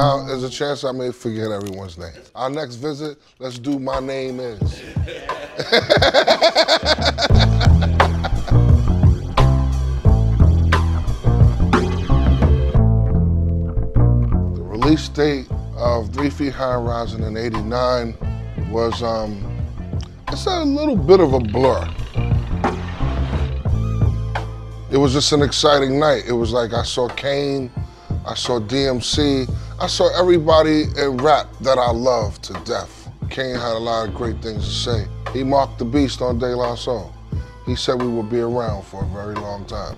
Now, there's a chance I may forget everyone's name. Our next visit, let's do My Name Is. The release date of 3 Feet High and Rising in '89 was, it's a little bit of a blur. It was just an exciting night. It was like I saw Kane, I saw DMC, I saw everybody in rap that I love to death. Kane had a lot of great things to say. He marked the beast on De La Soul. He said we would be around for a very long time,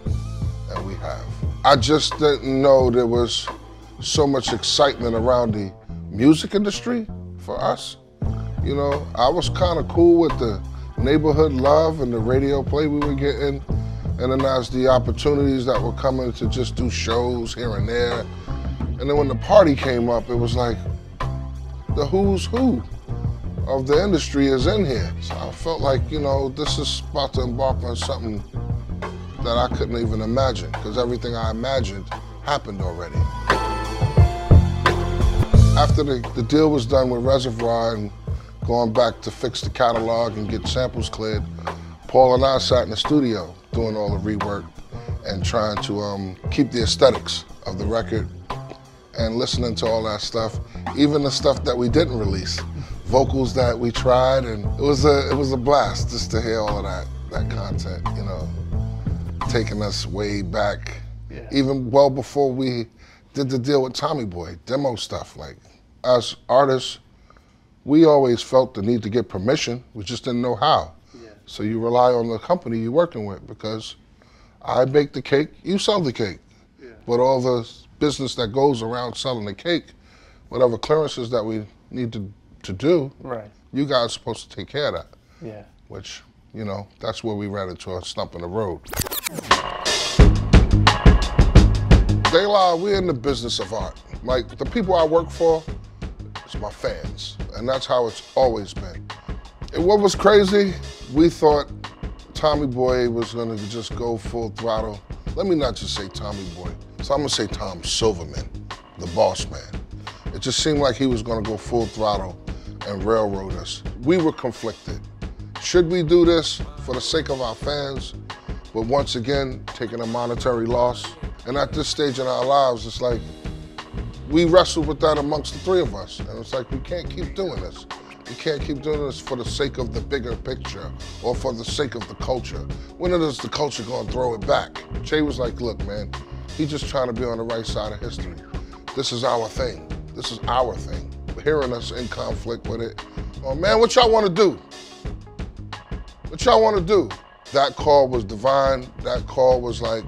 and we have. I just didn't know there was so much excitement around the music industry for us. You know, I was kind of cool with the neighborhood love and the radio play we were getting. And then as the opportunities that were coming to just do shows here and there. And then when the party came up, it was like the who's who of the industry is in here. So I felt like, you know, this is about to embark on something that I couldn't even imagine, because everything I imagined happened already. After the deal was done with Reservoir and going back to fix the catalog and get samples cleared, Paul and I sat in the studio doing all the rework and trying to keep the aesthetics of the record and listening to all that stuff, even the stuff that we didn't release, vocals that we tried, and it was a blast just to hear all of that content, you know, taking us way back, even well before we did the deal with Tommy Boy, demo stuff. Like, as artists, we always felt the need to get permission, we just didn't know how. So you rely on the company you're working with, because I bake the cake, you sell the cake. But all the business that goes around selling the cake, whatever clearances that we need to do, you guys are supposed to take care of that. Which, you know, that's where we ran into a stump in the road. De La, we're in the business of art. Like, the people I work for, it's my fans. And that's how it's always been. And what was crazy, we thought Tommy Boy was gonna just go full throttle. Let me not just say Tommy Boy. So I'm gonna say Tom Silverman, the boss man. It just seemed like he was gonna go full throttle and railroad us. We were conflicted. Should we do this for the sake of our fans, but once again, taking a monetary loss? And at this stage in our lives, it's like, we wrestled with that amongst the three of us. And it's like, we can't keep doing this. We can't keep doing this for the sake of the bigger picture or for the sake of the culture. When is the culture gonna throw it back? Jay was like, look, man, he's just trying to be on the right side of history. This is our thing. This is our thing. Hearing us in conflict with it. Oh man, what y'all wanna do? What y'all wanna do? That call was divine. That call was like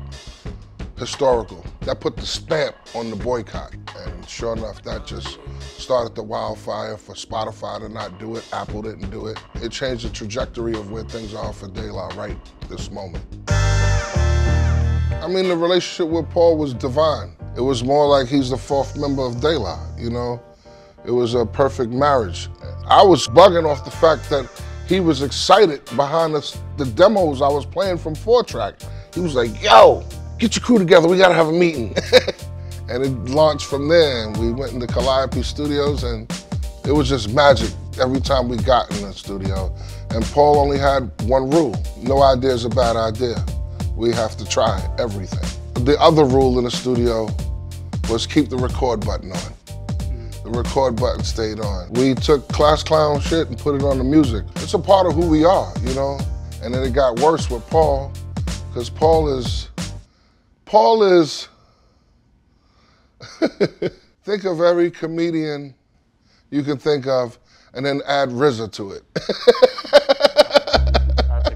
historical. That put the stamp on the boycott. And sure enough, that just started the wildfire for Spotify to not do it. Apple didn't do it. It changed the trajectory of where things are for De La right this moment. I mean, the relationship with Paul was divine. It was more like he's the fourth member of De La, you know? It was a perfect marriage. I was bugging off the fact that he was excited behind the demos I was playing from 4-track. He was like, yo, get your crew together, we gotta have a meeting. And it launched from there, and we went into Calliope Studios, and it was just magic every time we got in the studio. And Paul only had one rule: no idea is a bad idea. We have to try everything. The other rule in the studio was keep the record button on. The record button stayed on. We took class clown shit and put it on the music. It's a part of who we are, you know? And then it got worse with Paul, because Paul is, think of every comedian you can think of and then add RZA to it.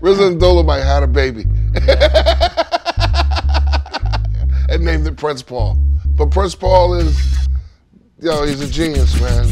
RZA and Dolomite had a baby. And named it Prince Paul. But Prince Paul is, yo, he's a genius, man.